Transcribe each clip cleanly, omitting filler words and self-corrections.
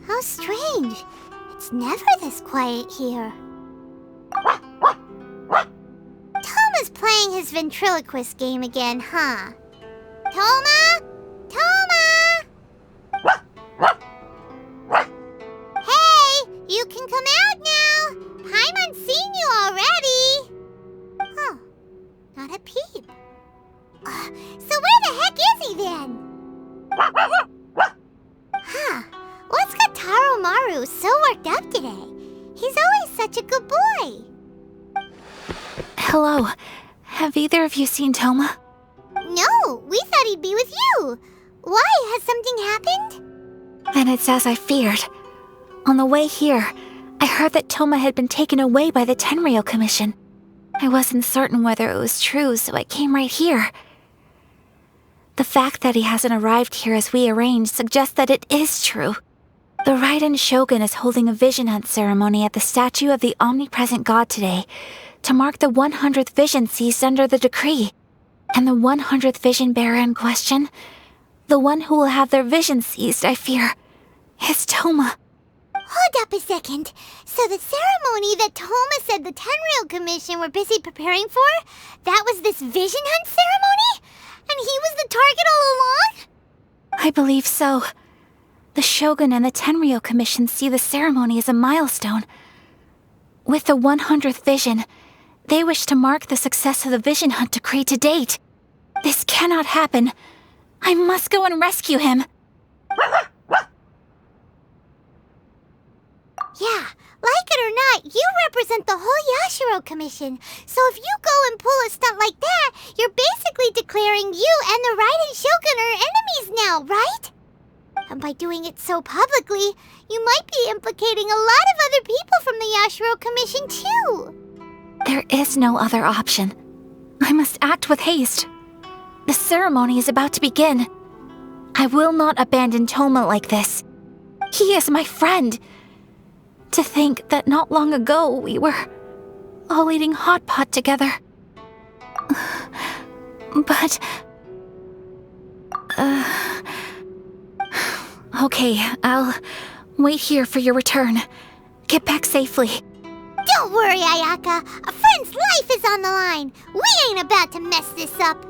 How strange. It's never this quiet here. Toma's playing his ventriloquist game again, huh? Toma? Toma! Hey, you can come out now. Paimon's seen you already. Huh, not a peep. So where the heck is he then? Huh, what's got Taro Maru so worked up today? He's always such a good boy. Hello. Have either of you seen Toma? No, we thought he'd be with you. Why? Has something happened? Then it's as I feared. On the way here, I heard that Toma had been taken away by the Tenryou Commission. I wasn't certain whether it was true, so I came right here. The fact that he hasn't arrived here as we arranged suggests that it is true. The Raiden Shogun is holding a vision hunt ceremony at the statue of the omnipresent god today to mark the 100th vision seized under the decree. And the 100th vision bearer in question, the one who will have their vision seized, I fear, is Toma. Hold up a second. So the ceremony that Toma said the Tenryou Commission were busy preparing for, that was this vision hunt ceremony? And he was the target all along? I believe so. The Shogun and the Tenryou Commission see the ceremony as a milestone. With the 100th vision, they wish to mark the success of the vision hunt decree to date. This cannot happen. I must go and rescue him. Yeah, like it or not, you represent the whole Yashiro Commission. So if you go and pull a stunt like that, you're basically declaring you and the Raiden Shogun are enemies now, right? And by doing it so publicly, you might be implicating a lot of other people from the Yashiro Commission too. There is no other option. I must act with haste. The ceremony is about to begin. I will not abandon Toma like this. He is my friend. To think that not long ago we were all eating hot pot together. But... Okay, I'll wait here for your return. Get back safely. Don't worry, Ayaka. A friend's life is on the line. We ain't about to mess this up.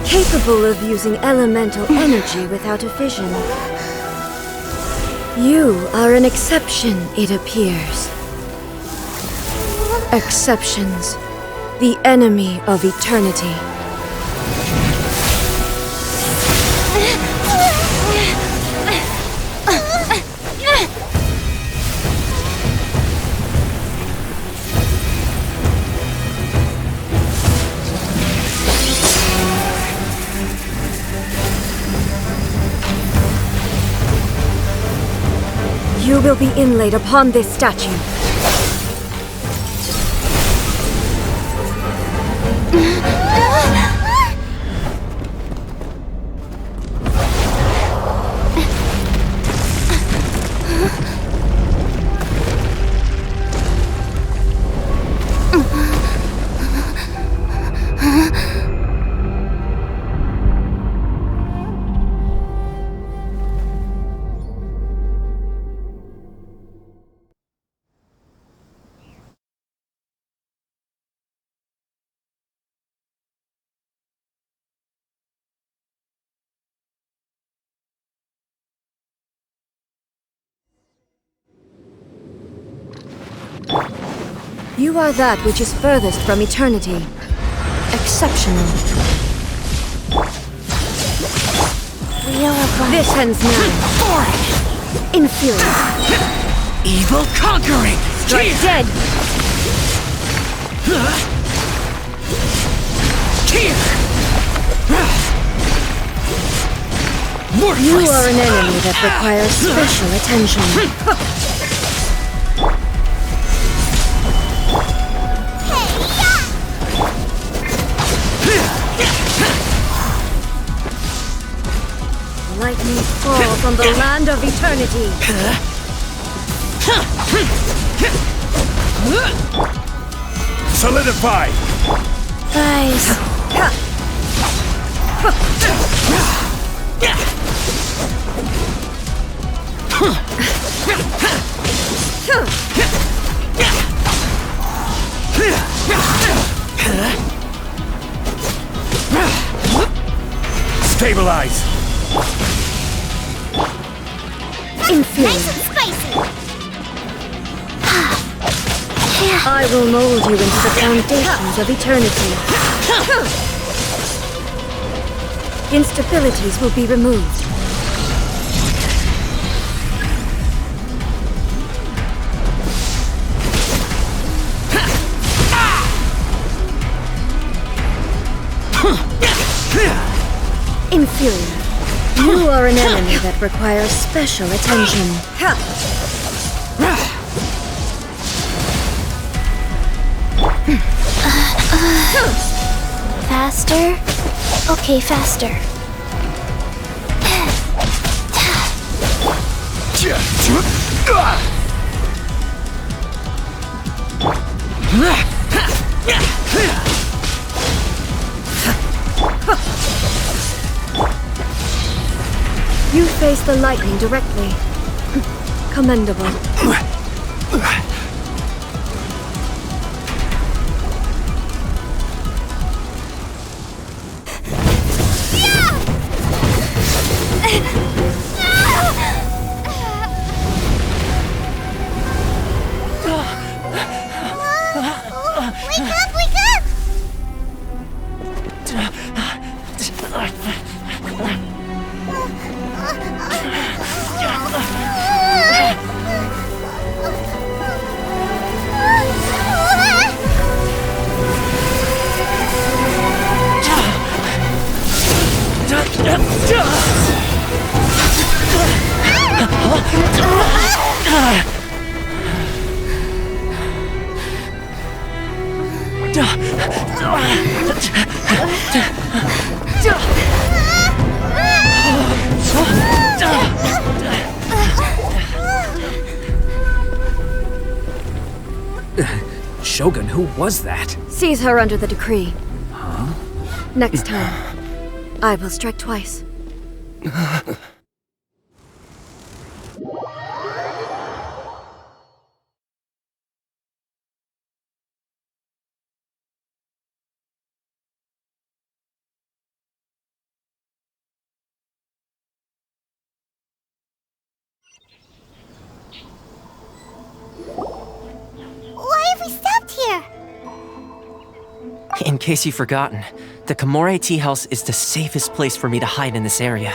Capable of using elemental energy without a vision. You are an exception, it appears. Exceptions, the enemy of eternity. will be inlaid upon this statue. You are that which is furthest from eternity. Exceptional. Wheel of life. This ends now. Inferior. Evil conquering! Strike dead. You are an enemy that requires special attention. Lightning falls on the land of eternity. Solidify! Guys. Stabilize! Inferior. Nice and spicy. I will mold you into the foundations of eternity. Instabilities will be removed. Inferior. You are an enemy that requires special attention. Faster? Okay, faster. You face the lightning directly. Commendable. Wake up, wake up! Shogun, who was that? Seize her under the decree. Next time, I will strike twice. Why have we stopped here? In case you've forgotten, the Komore Tea House is the safest place for me to hide in this area.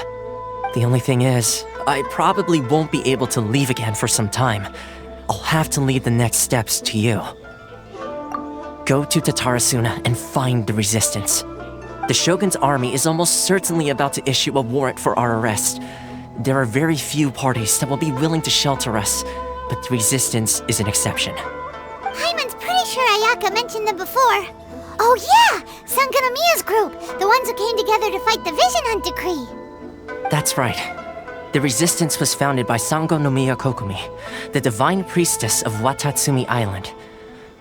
The only thing is, I probably won't be able to leave again for some time. I'll have to leave the next steps to you. Go to Tatarasuna and find the resistance. The Shogun's army is almost certainly about to issue a warrant for our arrest. There are very few parties that will be willing to shelter us, but the Resistance is an exception. Paimon's pretty sure Ayaka mentioned them before. Oh yeah! Sangonomiya's group! The ones who came together to fight the Vision Hunt Decree! That's right. The Resistance was founded by Sangonomiya Kokumi, the divine priestess of Watatsumi Island.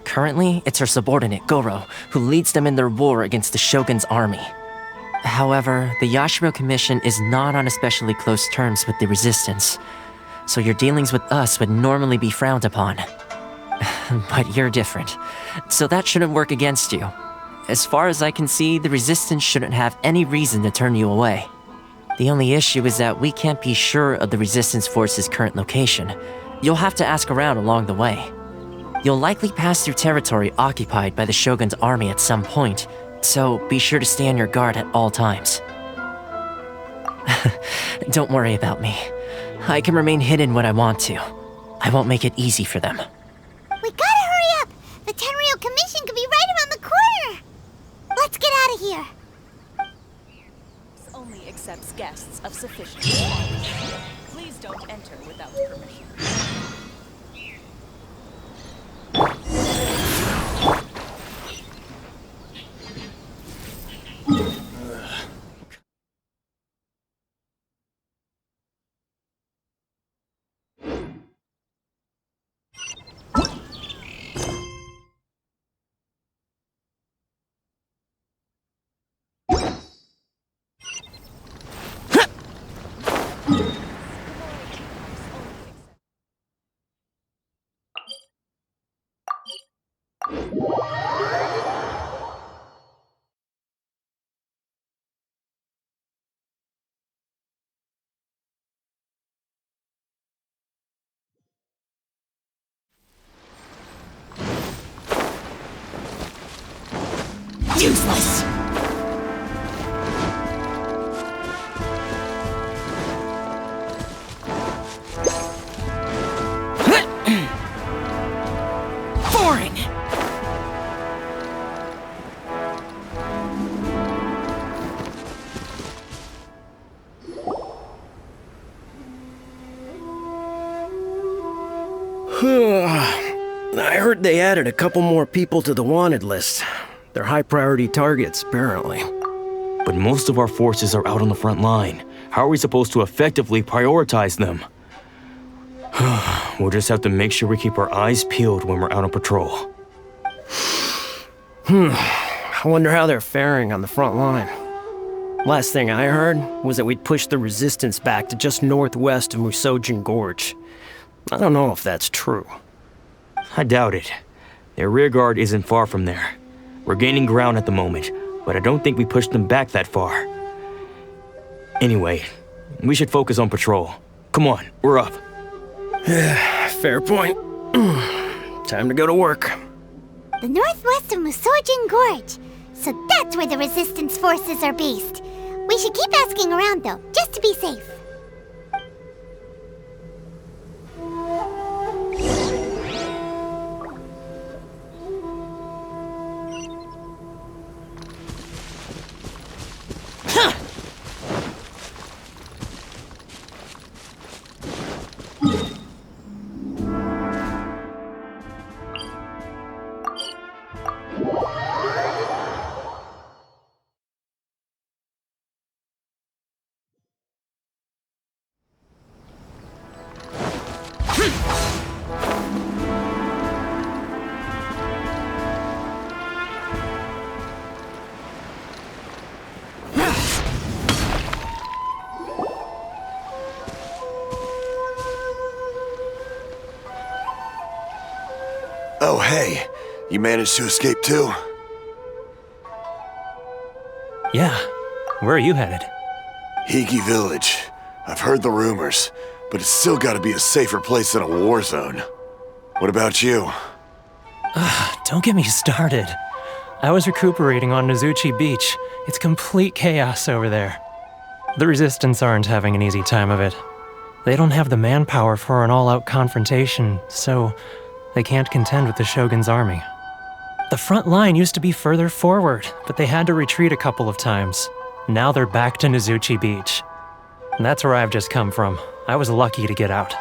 Currently, it's her subordinate, Goro, who leads them in their war against the Shogun's army. However, the Yashiro Commission is not on especially close terms with the Resistance, so your dealings with us would normally be frowned upon. But you're different, so that shouldn't work against you. As far as I can see, the Resistance shouldn't have any reason to turn you away. The only issue is that we can't be sure of the Resistance Force's current location. You'll have to ask around along the way. You'll likely pass through territory occupied by the Shogun's army at some point, so be sure to stay on your guard at all times. Don't worry about me. I can remain hidden when I want to. I won't make it easy for them. We gotta hurry up! The Tenryou Commission could be right around the corner! Let's get out of here! Only accepts guests of sufficient quality. Please don't enter without permission. Useless! Foreign! I heard they added a couple more people to the wanted list. They're high-priority targets, apparently. But most of our forces are out on the front line. How are we supposed to effectively prioritize them? We'll just have to make sure we keep our eyes peeled when we're out on patrol. I wonder how they're faring on the front line. Last thing I heard was that we'd pushed the Resistance back to just northwest of Musojin Gorge. I don't know if that's true. I doubt it. Their rearguard isn't far from there. We're gaining ground at the moment, but I don't think we pushed them back that far. Anyway, we should focus on patrol. Come on, we're up. Fair point. Time to go to work. The northwest of Musojin Gorge. So that's where the Resistance forces are based. We should keep asking around though, just to be safe. Oh, hey. You managed to escape too? Yeah. Where are you headed? Higi Village. I've heard the rumors, but it's still gotta be a safer place than a war zone. What about you? Don't get me started. I was recuperating on Nozuchi Beach. It's complete chaos over there. The Resistance aren't having an easy time of it. They don't have the manpower for an all-out confrontation, so they can't contend with the Shogun's army. The front line used to be further forward, but they had to retreat a couple of times. Now they're back to Nozuchi Beach. That's where I've just come from. I was lucky to get out.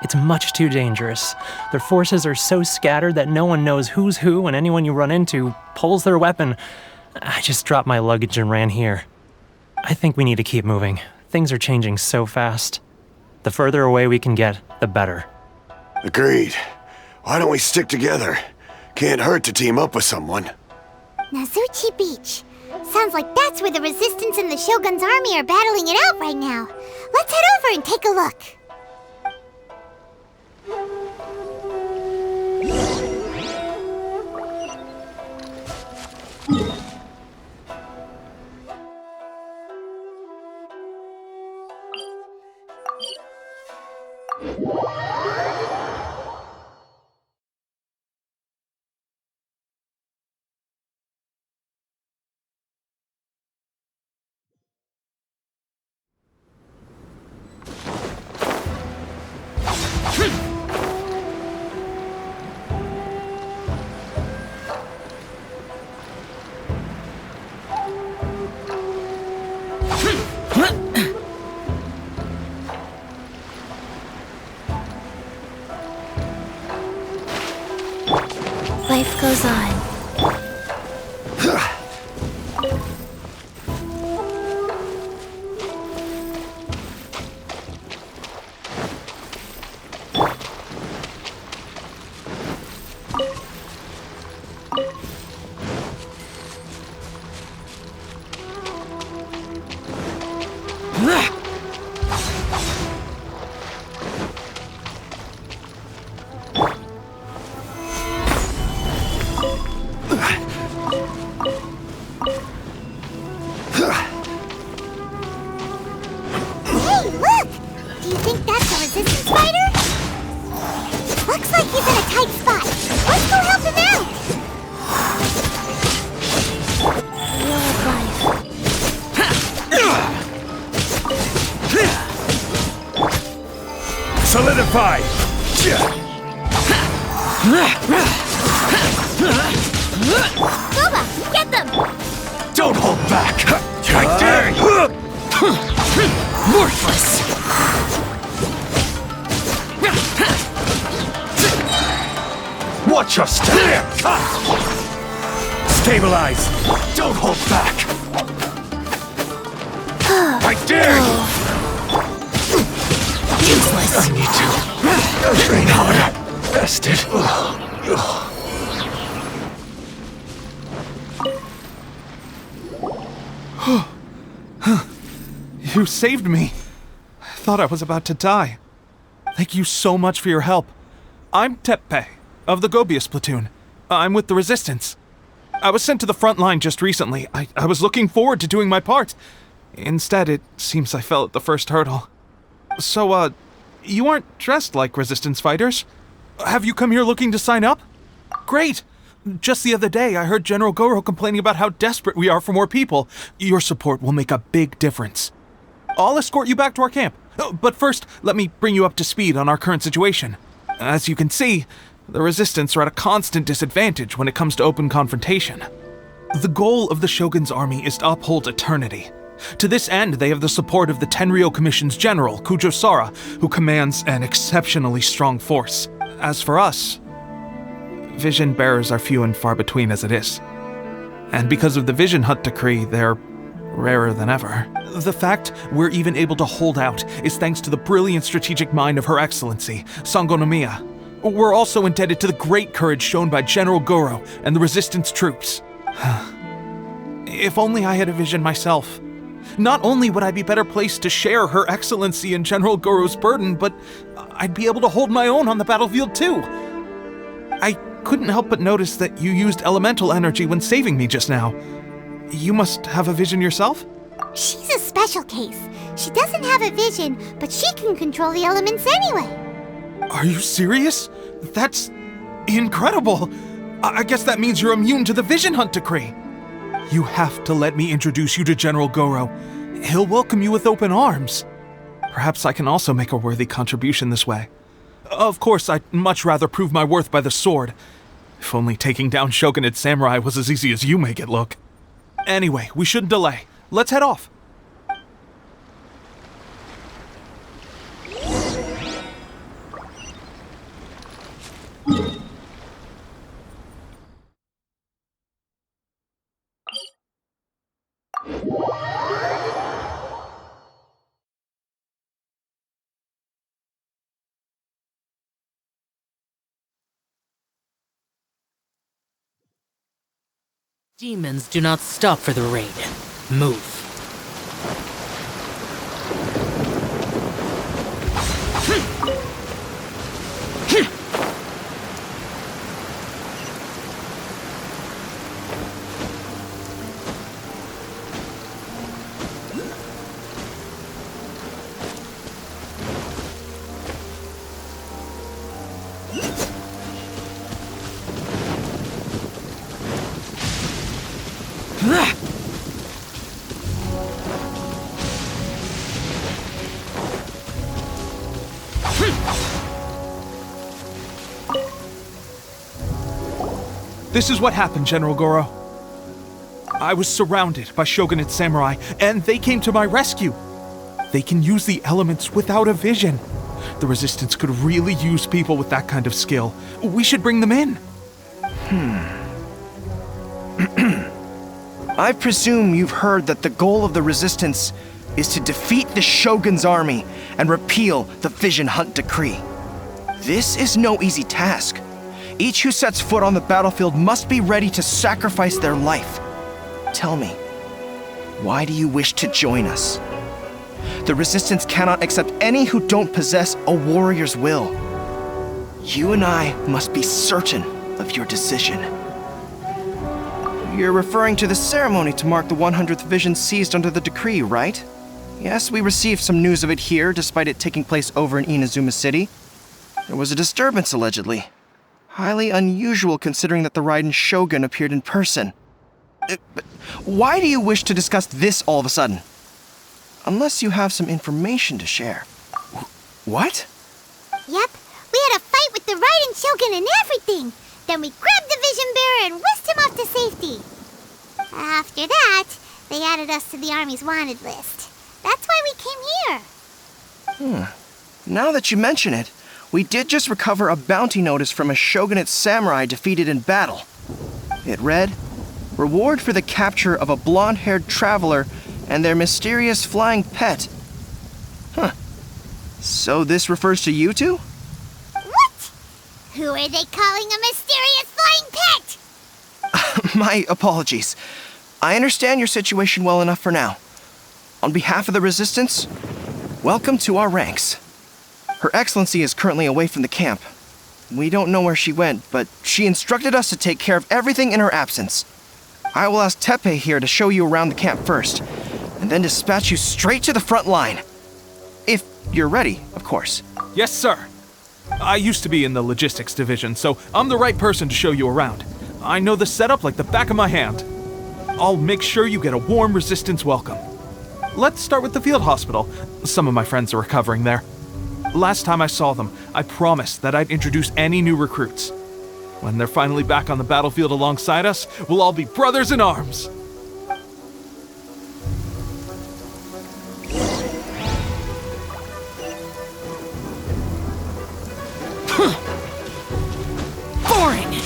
It's much too dangerous. Their forces are so scattered that no one knows who's who, and anyone you run into pulls their weapon. I just dropped my luggage and ran here. I think we need to keep moving. Things are changing so fast. The further away we can get, the better. Agreed. Why don't we stick together? Can't hurt to team up with someone. Nazuchi Beach. Sounds like that's where the Resistance and the Shogun's army are battling it out right now. Let's head over and take a look. Life goes on. Solidify! Boba, get them! Don't hold back! I dare you! Worthless! Watch your step! Stabilize! Don't hold back! I dare you! Useless! I need to train harder. Bested. You saved me. I thought I was about to die. Thank you so much for your help. I'm Teppei, of the Gobius platoon. I'm with the Resistance. I was sent to the front line just recently. I was looking forward to doing my part. Instead, it seems I fell at the first hurdle. So, you aren't dressed like Resistance fighters? Have you come here looking to sign up? Great! Just the other day, I heard General Goro complaining about how desperate we are for more people. Your support will make a big difference. I'll escort you back to our camp. But first, let me bring you up to speed on our current situation. As you can see, the Resistance are at a constant disadvantage when it comes to open confrontation. The goal of the Shogun's army is to uphold eternity. To this end, they have the support of the Tenryou Commission's general, Kujosara, who commands an exceptionally strong force. As for us, vision bearers are few and far between as it is. And because of the Vision Hut decree, they're rarer than ever. The fact we're even able to hold out is thanks to the brilliant strategic mind of Her Excellency, Sangonomiya. We're also indebted to the great courage shown by General Goro and the Resistance troops. If only I had a vision myself. Not only would I be better placed to share Her Excellency and General Goro's burden, but I'd be able to hold my own on the battlefield too. I couldn't help but notice that you used elemental energy when saving me just now. You must have a vision yourself? She's a special case. She doesn't have a vision, but she can control the elements anyway. Are you serious? That's incredible. I guess that means you're immune to the Vision Hunt decree. You have to let me introduce you to General Goro. He'll welcome you with open arms. Perhaps I can also make a worthy contribution this way. Of course, I'd much rather prove my worth by the sword. If only taking down Shogunate samurai was as easy as you make it look. Anyway, we shouldn't delay. Let's head off. Demons do not stop for the raid. Move. This is what happened, General Goro. I was surrounded by Shogunate samurai, and they came to my rescue. They can use the elements without a vision. The Resistance could really use people with that kind of skill. We should bring them in. I presume you've heard that the goal of the Resistance is to defeat the Shogun's army and repeal the Vision Hunt Decree. This is no easy task. Each who sets foot on the battlefield must be ready to sacrifice their life. Tell me, why do you wish to join us? The Resistance cannot accept any who don't possess a warrior's will. You and I must be certain of your decision. You're referring to the ceremony to mark the 100th vision seized under the decree, right? Yes, we received some news of it here, despite it taking place over in Inazuma City. There was a disturbance, allegedly. Highly unusual considering that the Raiden Shogun appeared in person. But why do you wish to discuss this all of a sudden? Unless you have some information to share. What? Yep, we had a fight with the Raiden Shogun and everything. Then we grabbed the Vision Bearer and whisked him off to safety. After that, they added us to the Army's wanted list. That's why we came here. Now that you mention it, we did just recover a bounty notice from a Shogunate samurai defeated in battle. It read, "Reward for the capture of a blonde-haired traveler and their mysterious flying pet." So this refers to you two? What? Who are they calling a mysterious flying pet? My apologies. I understand your situation well enough for now. On behalf of the Resistance, welcome to our ranks. Her Excellency is currently away from the camp. We don't know where she went, but she instructed us to take care of everything in her absence. I will ask Teppei here to show you around the camp first, and then dispatch you straight to the front line. If you're ready, of course. Yes, sir. I used to be in the logistics division, so I'm the right person to show you around. I know the setup like the back of my hand. I'll make sure you get a warm Resistance welcome. Let's start with the field hospital. Some of my friends are recovering there. Last time I saw them, I promised that I'd introduce any new recruits. When they're finally back on the battlefield alongside us, we'll all be brothers in arms. Boring!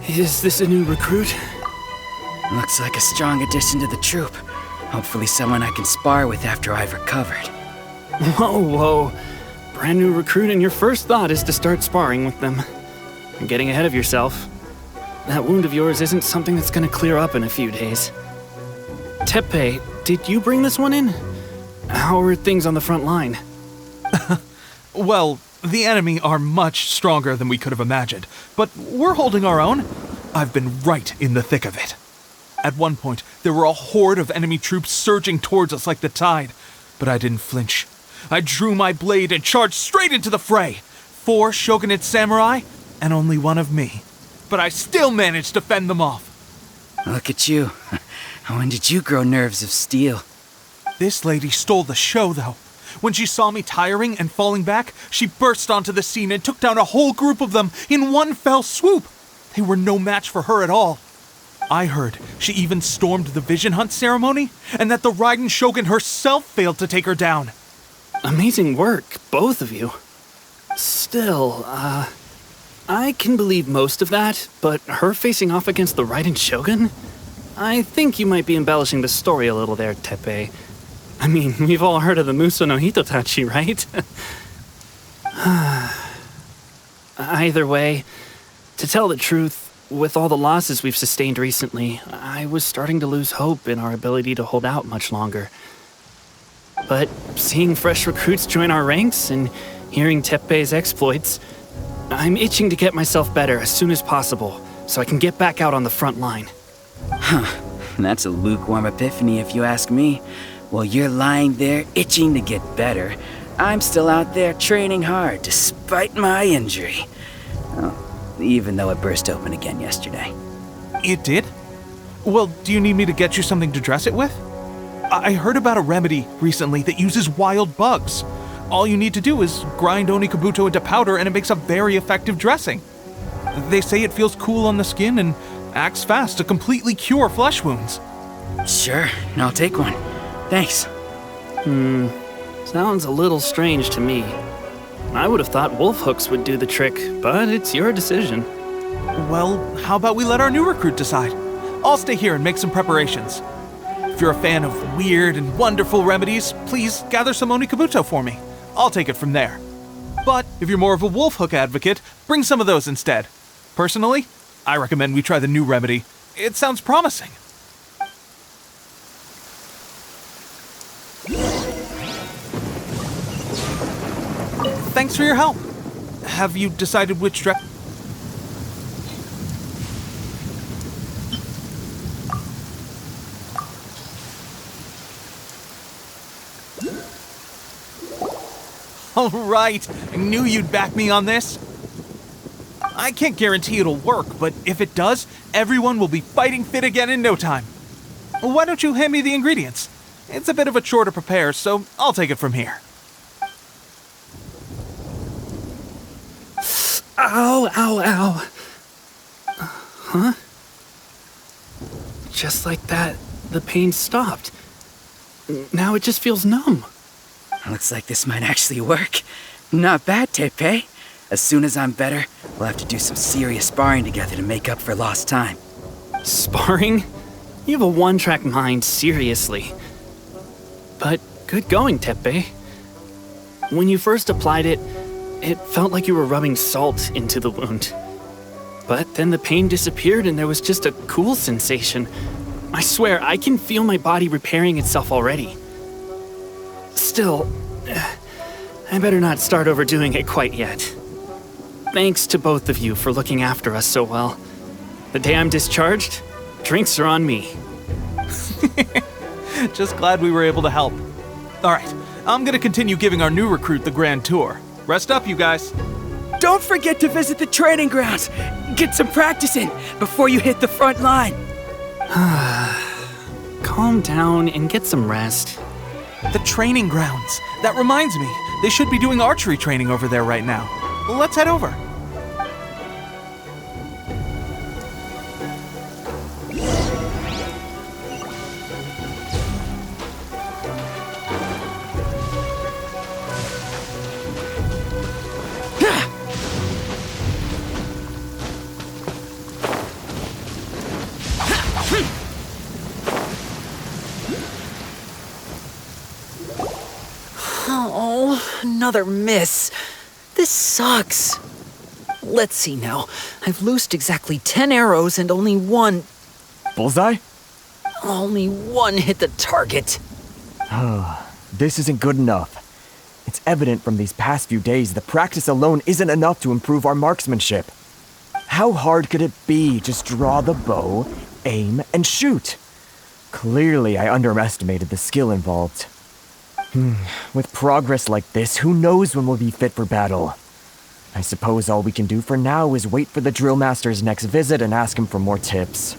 Is this a new recruit? Looks like a strong addition to the troop. Hopefully someone I can spar with after I've recovered. Whoa. Brand new recruit and your first thought is to start sparring with them. You're getting ahead of yourself. That wound of yours isn't something that's gonna clear up in a few days. Teppei, did you bring this one in? How are things on the front line? Well, the enemy are much stronger than we could have imagined, but we're holding our own. I've been right in the thick of it. At one point, there were a horde of enemy troops surging towards us like the tide, but I didn't flinch. I drew my blade and charged straight into the fray. 4 Shogunate samurai, and only 1 of me. But I still managed to fend them off. Look at you. When did you grow nerves of steel? This lady stole the show, though. When she saw me tiring and falling back, she burst onto the scene and took down a whole group of them in one fell swoop. They were no match for her at all. I heard she even stormed the Vision Hunt ceremony, and that the Raiden Shogun herself failed to take her down. Amazing work, both of you. Still, I can believe most of that, but her facing off against the Raiden Shogun? I think you might be embellishing the story a little there, Teppei. I mean, we've all heard of the Muso no Hitotachi, right? Either way, to tell the truth, with all the losses we've sustained recently, I was starting to lose hope in our ability to hold out much longer. But seeing fresh recruits join our ranks and hearing Teppei's exploits, I'm itching to get myself better as soon as possible so I can get back out on the front line. Huh. That's a lukewarm epiphany if you ask me. While you're lying there itching to get better, I'm still out there training hard despite my injury. Oh, even though it burst open again yesterday. It did? Well, do you need me to get you something to dress it with? I heard about a remedy recently that uses wild bugs. All you need to do is grind Onikabuto into powder and it makes a very effective dressing. They say it feels cool on the skin and acts fast to completely cure flesh wounds. Sure, I'll take one. Thanks. Sounds a little strange to me. I would have thought wolf hooks would do the trick, but it's your decision. Well, how about we let our new recruit decide? I'll stay here and make some preparations. If you're a fan of weird and wonderful remedies, please gather some Onikabuto for me. I'll take it from there. But if you're more of a wolf hook advocate, bring some of those instead. Personally, I recommend we try the new remedy. It sounds promising. Thanks for your help. Have you decided which direction? All right, I knew you'd back me on this. I can't guarantee it'll work, but if it does, everyone will be fighting fit again in no time. Why don't you hand me the ingredients? It's a bit of a chore to prepare, so I'll take it from here. Ow, ow, ow. Huh? Just like that, the pain stopped. Now it just feels numb. Looks like this might actually work. Not bad, Teppei. As soon as I'm better, we'll have to do some serious sparring together to make up for lost time. Sparring? You have a one-track mind, seriously. But good going, Teppei. When you first applied it, it felt like you were rubbing salt into the wound. But then the pain disappeared and there was just a cool sensation. I swear, I can feel my body repairing itself already. Still, I better not start overdoing it quite yet. Thanks to both of you for looking after us so well. The day I'm discharged, drinks are on me. Just glad we were able to help. All right, I'm gonna continue giving our new recruit the grand tour. Rest up, you guys. Don't forget to visit the training grounds. Get some practice in before you hit the front line. Calm down and get some rest. The training grounds. That reminds me, they should be doing archery training over there right now. Let's head over. Oh, another miss. This sucks. Let's see now. I've loosed exactly 10 arrows and only one... Bullseye? Only one hit the target. This isn't good enough. It's evident from these past few days the practice alone isn't enough to improve our marksmanship. How hard could it be? Just draw the bow, aim, and shoot. Clearly, I underestimated the skill involved. With progress like this, who knows when we'll be fit for battle? I suppose all we can do for now is wait for the drill master's next visit and ask him for more tips.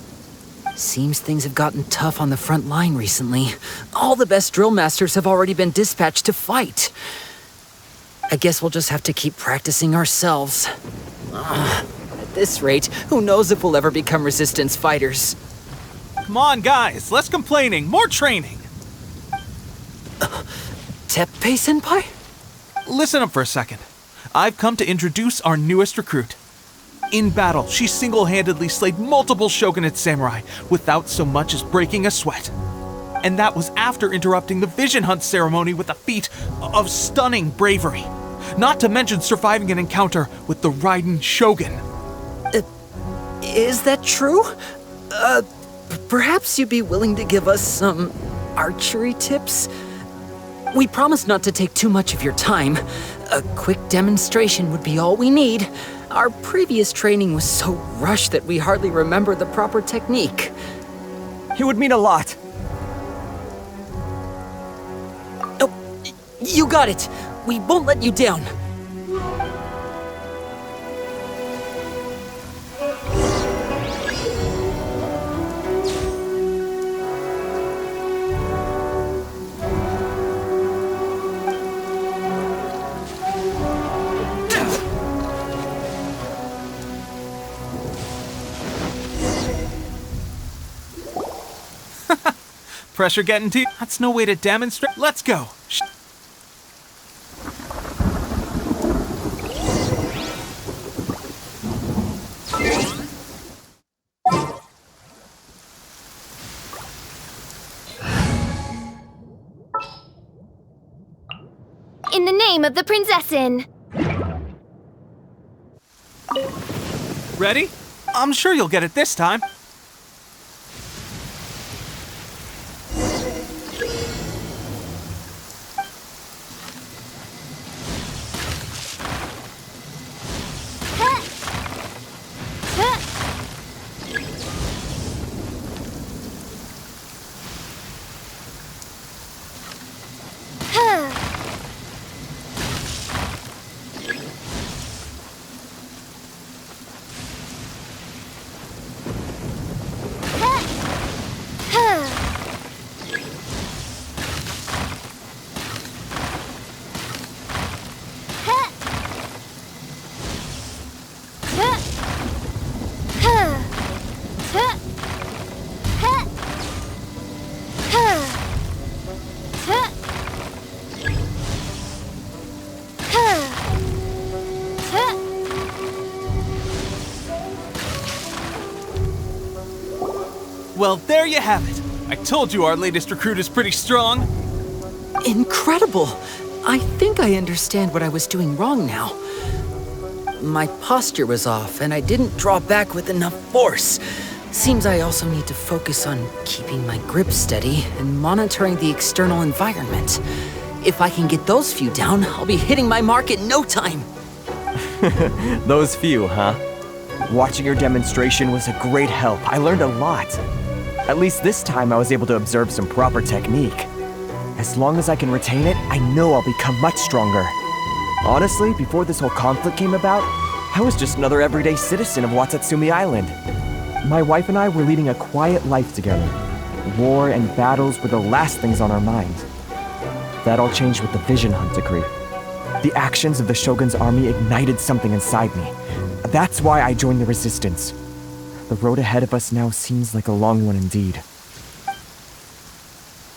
Seems things have gotten tough on the front line recently. All the best drill masters have already been dispatched to fight. I guess we'll just have to keep practicing ourselves. At this rate, who knows if we'll ever become resistance fighters. Come on, guys, less complaining, more training. Teppei-senpai? Listen up for a second. I've come to introduce our newest recruit. In battle, she single-handedly slayed multiple shogunate samurai without so much as breaking a sweat. And that was after interrupting the vision hunt ceremony with a feat of stunning bravery. Not to mention surviving an encounter with the Raiden Shogun. Is that true? Perhaps you'd be willing to give us some archery tips? We promise not to take too much of your time. A quick demonstration would be all we need. Our previous training was so rushed that we hardly remember the proper technique. It would mean a lot. Oh, you got it. We won't let you down. Pressure getting to you? That's no way to demonstrate. Let's go. In the name of the Prinzessin. Ready? I'm sure you'll get it this time. Well, there you have it. I told you our latest recruit is pretty strong. Incredible! I think I understand what I was doing wrong now. My posture was off, and I didn't draw back with enough force. Seems I also need to focus on keeping my grip steady and monitoring the external environment. If I can get those few down, I'll be hitting my mark in no time. Those few, huh? Watching your demonstration was a great help. I learned a lot. At least this time I was able to observe some proper technique. As long as I can retain it, I know I'll become much stronger. Honestly, before this whole conflict came about, I was just another everyday citizen of Watatsumi Island. My wife and I were leading a quiet life together. War and battles were the last things on our mind. That all changed with the Vision Hunt decree. The actions of the Shogun's army ignited something inside me. That's why I joined the resistance. The road ahead of us now seems like a long one indeed.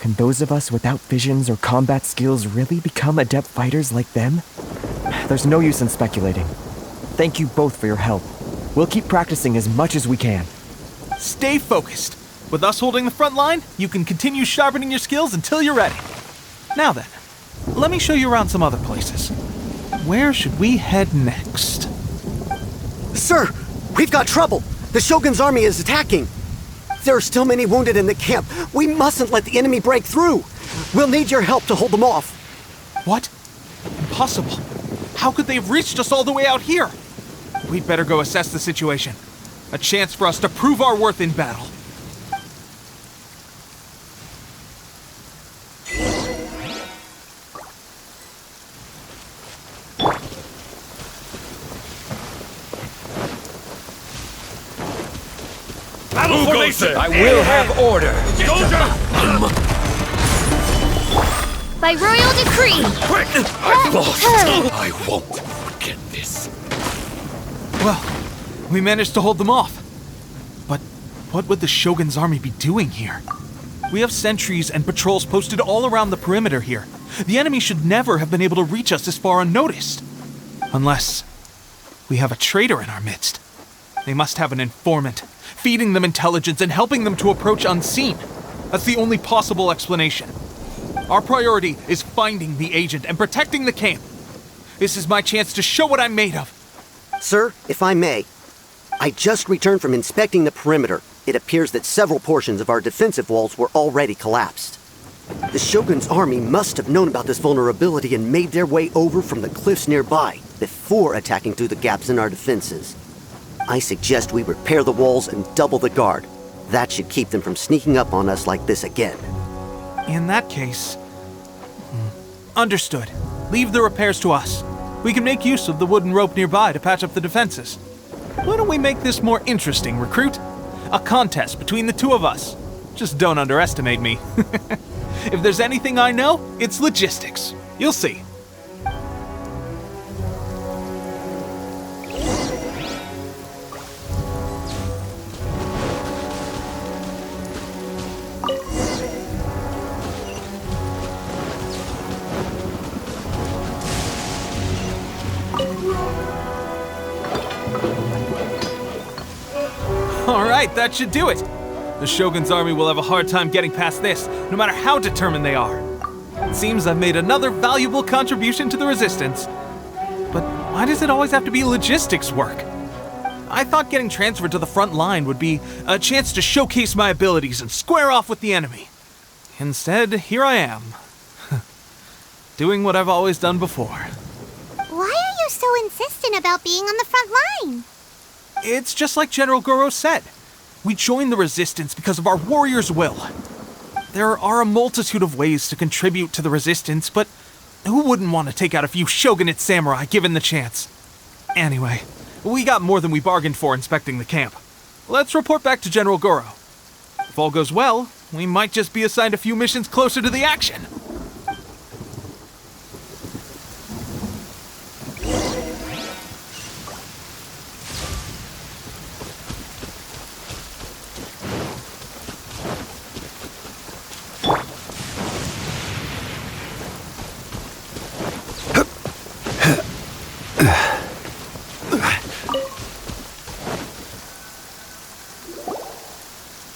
Can those of us without visions or combat skills really become adept fighters like them? There's no use in speculating. Thank you both for your help. We'll keep practicing as much as we can. Stay focused. With us holding the front line, you can continue sharpening your skills until you're ready. Now then, let me show you around some other places. Where should we head next? Sir, we've got trouble. The Shogun's army is attacking. There are still many wounded in the camp. We mustn't let the enemy break through. We'll need your help to hold them off. What? Impossible. How could they have reached us all the way out here? We'd better go assess the situation. A chance for us to prove our worth in battle. Battle formation! I will have order! By royal decree! Quick! I've lost! I won't forget this. Well, we managed to hold them off. But What would the Shogun's army be doing here? We have sentries and patrols posted all around the perimeter here. The enemy should never have been able to reach us this far unnoticed. Unless we have a traitor in our midst. They must have an informant, feeding them intelligence and helping them to approach unseen. That's the only possible explanation. Our priority is finding the agent and protecting the camp. This is my chance to show what I'm made of. Sir, if I may, I just returned from inspecting the perimeter. It appears that several portions of our defensive walls were already collapsed. The Shogun's army must have known about this vulnerability and made their way over from the cliffs nearby before attacking through the gaps in our defenses. I suggest we repair the walls and double the guard. That should keep them from sneaking up on us like this again. In that case... Understood. Leave the repairs to us. We can make use of the wooden rope nearby to patch up the defenses. Why don't we make this more interesting, recruit? A contest between the two of us. Just don't underestimate me. If there's anything I know, it's logistics. You'll see. All right, that should do it. The Shogun's army will have a hard time getting past this, no matter how determined they are. It seems I've made another valuable contribution to the Resistance. But why does it always have to be logistics work? I thought getting transferred to the front line would be a chance to showcase my abilities and square off with the enemy. Instead, here I am. Doing what I've always done before. Why are you so insistent about being on the front line? It's just like General Goro said. We joined the Resistance because of our warriors' will. There are a multitude of ways to contribute to the Resistance, but who wouldn't want to take out a few Shogunate samurai given the chance? Anyway, we got more than we bargained for inspecting the camp. Let's report back to General Goro. If all goes well, we might just be assigned a few missions closer to the action.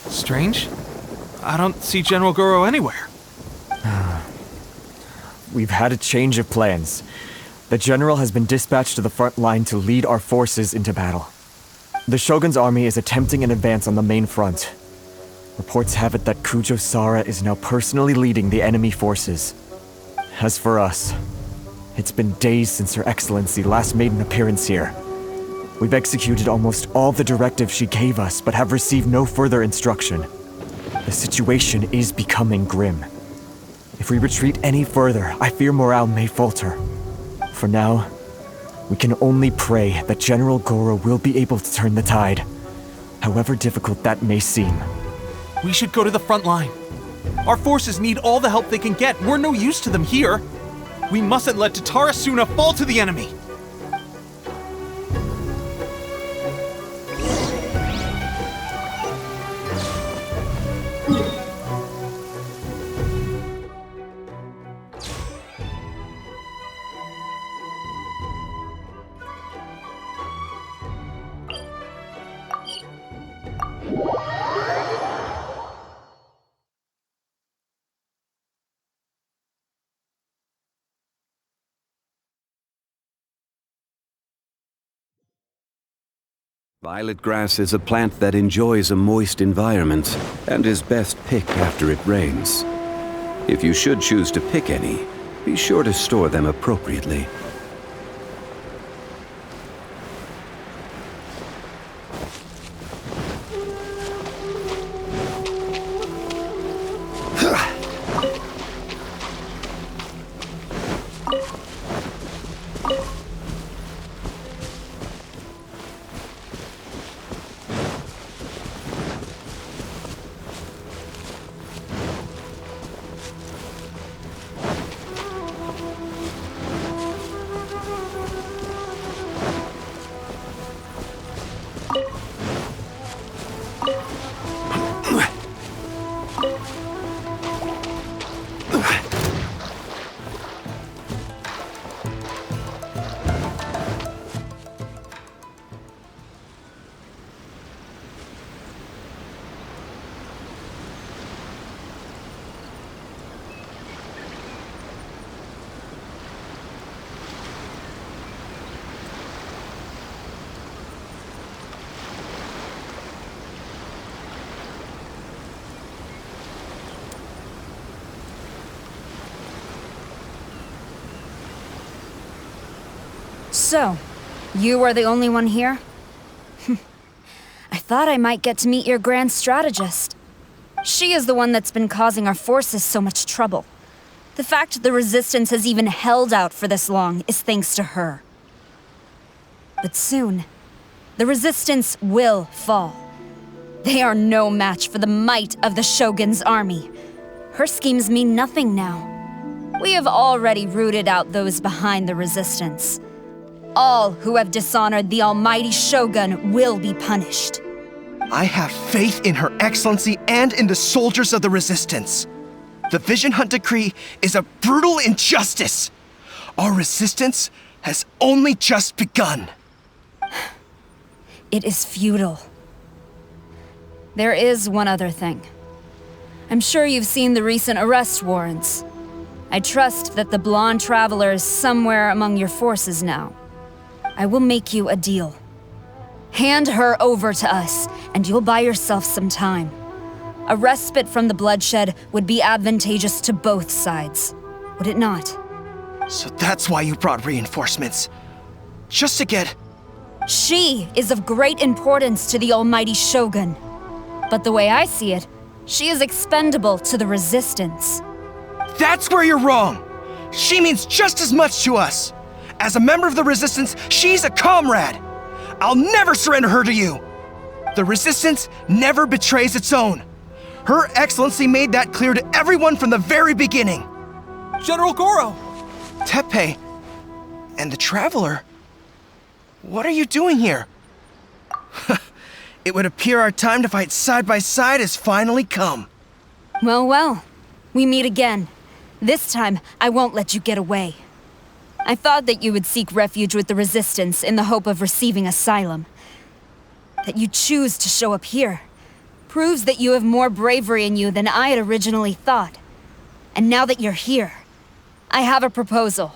Strange. I don't see General Goro anywhere. We've had a change of plans. The general has been dispatched to the front line to lead our forces into battle. The Shogun's army is attempting an advance on the main front. Reports have it that Kujo Sara is now personally leading the enemy forces. As for us, it's been days since Her Excellency last made an appearance here. We've executed almost all the directives she gave us, but have received no further instruction. The situation is becoming grim. If we retreat any further, I fear morale may falter. For now, we can only pray that General Goro will be able to turn the tide, however difficult that may seem. We should go to the front line. Our forces need all the help they can get. We're no use to them here. We mustn't let Tatarasuna fall to the enemy. Violet grass is a plant that enjoys a moist environment and is best picked after it rains. If you should choose to pick any, be sure to store them appropriately. So, you are the only one here? I thought I might get to meet your grand strategist. She is the one that's been causing our forces so much trouble. The fact the Resistance has even held out for this long is thanks to her. But soon, the Resistance will fall. They are no match for the might of the Shogun's army. Her schemes mean nothing now. We have already rooted out those behind the Resistance. All who have dishonored the almighty Shogun will be punished. I have faith in Her Excellency and in the soldiers of the Resistance. The Vision Hunt Decree is a brutal injustice. Our resistance has only just begun. It is futile. There is one other thing. I'm sure you've seen the recent arrest warrants. I trust that the blonde traveler is somewhere among your forces now. I will make you a deal. Hand her over to us, and you'll buy yourself some time. A respite from the bloodshed would be advantageous to both sides, would it not? So that's why you brought reinforcements. Just to get... She is of great importance to the almighty Shogun. But the way I see it, she is expendable to the Resistance. That's where you're wrong! She means just as much to us! As a member of the Resistance, she's a comrade! I'll never surrender her to you! The Resistance never betrays its own. Her Excellency made that clear to everyone from the very beginning. General Goro! Teppei and the Traveler? What are you doing here? It would appear our time to fight side by side has finally come. Well, well. We meet again. This time, I won't let you get away. I thought that you would seek refuge with the Resistance in the hope of receiving asylum. That you choose to show up here proves that you have more bravery in you than I had originally thought. And now that you're here, I have a proposal.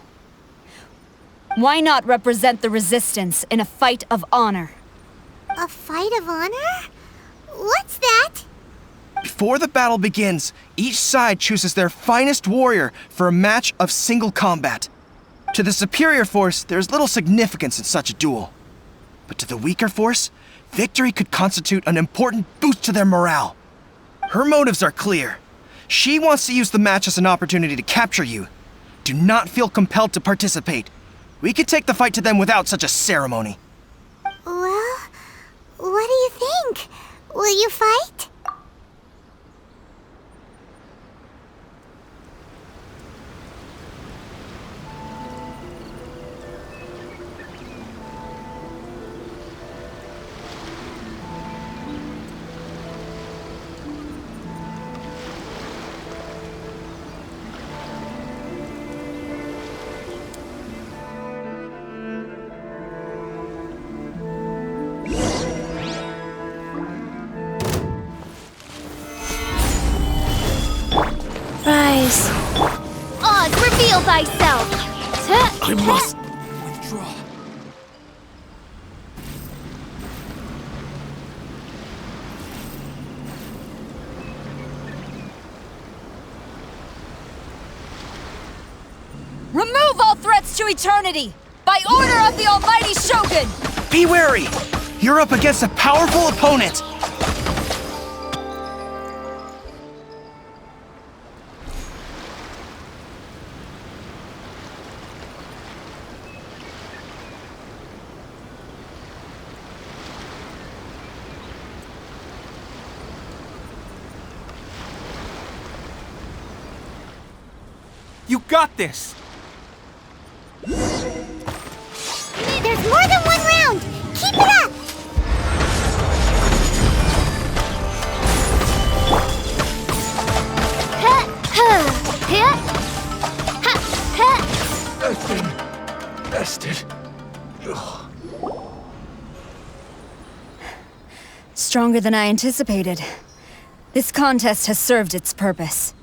Why not represent the Resistance in a fight of honor? A fight of honor? What's that? Before the battle begins, each side chooses their finest warrior for a match of single combat. To the superior force, there is little significance in such a duel. But to the weaker force, victory could constitute an important boost to their morale. Her motives are clear. She wants to use the match as an opportunity to capture you. Do not feel compelled to participate. We could take the fight to them without such a ceremony. Well, what do you think? Will you fight? Rise. Oz, reveal thyself! I must withdraw. Remove all threats to eternity! By order of the almighty Shogun! Be wary! You're up against a powerful opponent! You got this! There's more than one round! Keep it up! Bested. Stronger than I anticipated. This contest has served its purpose.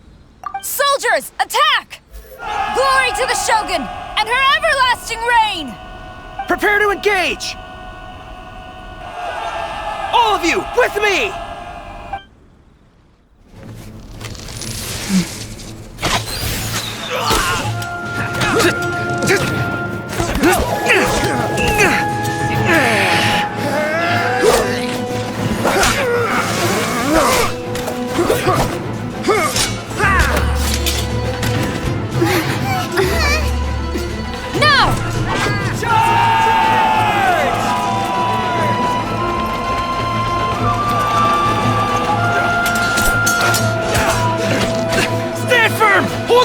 Soldiers, attack! Glory to the Shogun and her everlasting reign! Prepare to engage! All of you, with me!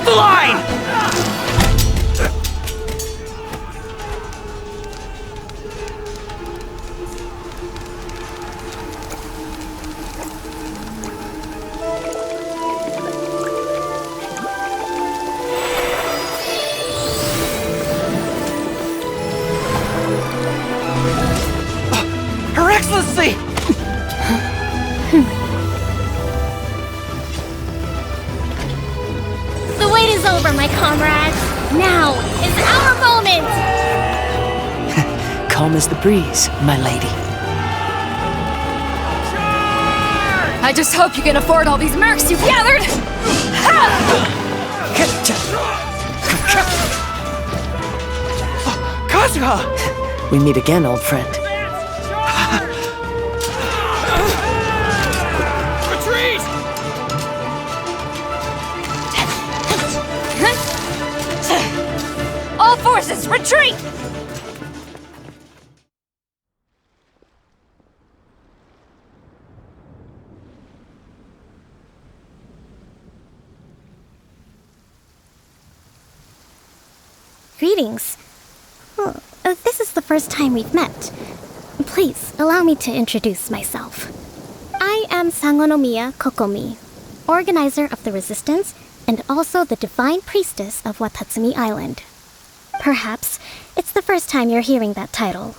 Hold the line! Her Excellency! The wait is over, my comrades. Now is our moment! Calm as the breeze, my lady. I just hope you can afford all these mercs you've gathered! Kazuha! We meet again, old friend. Retreat! All forces, retreat! Greetings. Well, this is the first time we've met. Please, allow me to introduce myself. I am Sangonomiya Kokomi, organizer of the Resistance and also the Divine Priestess of Watatsumi Island. Perhaps it's the first time you're hearing that title.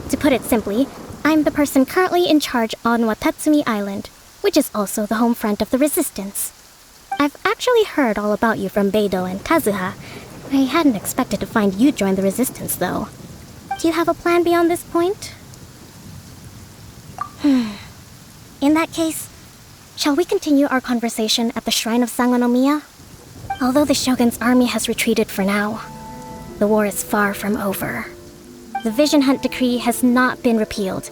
To put it simply, I'm the person currently in charge on Watatsumi Island, which is also the home front of the Resistance. I've actually heard all about you from Beidou and Kazuha. I hadn't expected to find you join the Resistance, though. Do you have a plan beyond this point? In that case, shall we continue our conversation at the Shrine of Sangonomiya? Although the Shogun's army has retreated for now, the war is far from over. The Vision Hunt Decree has not been repealed,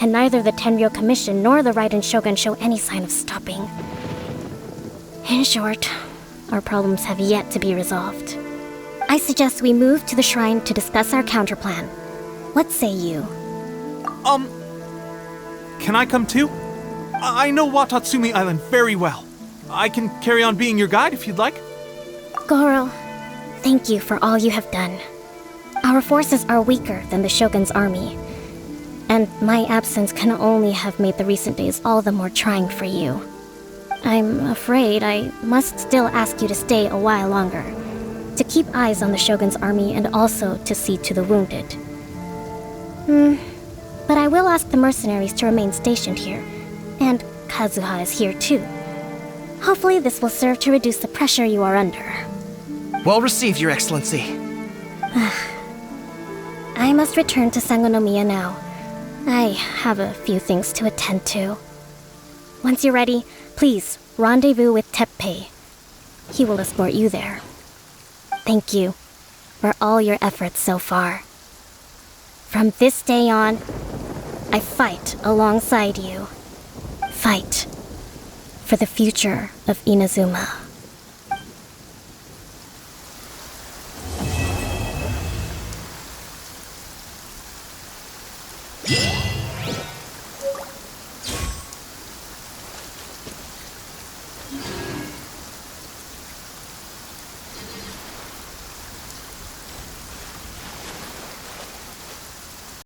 and neither the Tenryou Commission nor the Raiden Shogun show any sign of stopping. In short, our problems have yet to be resolved. I suggest we move to the shrine to discuss our counterplan. What say you? Can I come too? I know Watatsumi Island very well. I can carry on being your guide if you'd like. Goro, thank you for all you have done. Our forces are weaker than the Shogun's army, and my absence can only have made the recent days all the more trying for you. I'm afraid I must still ask you to stay a while longer, to keep eyes on the Shogun's army and also to see to the wounded. But I will ask the mercenaries to remain stationed here, and Kazuha is here too. Hopefully this will serve to reduce the pressure you are under. Well received, Your Excellency. I must return to Sangonomiya now. I have a few things to attend to. Once you're ready, please rendezvous with Teppei. He will escort you there. Thank you for all your efforts so far. From this day on, I fight alongside you. Fight for the future of Inazuma.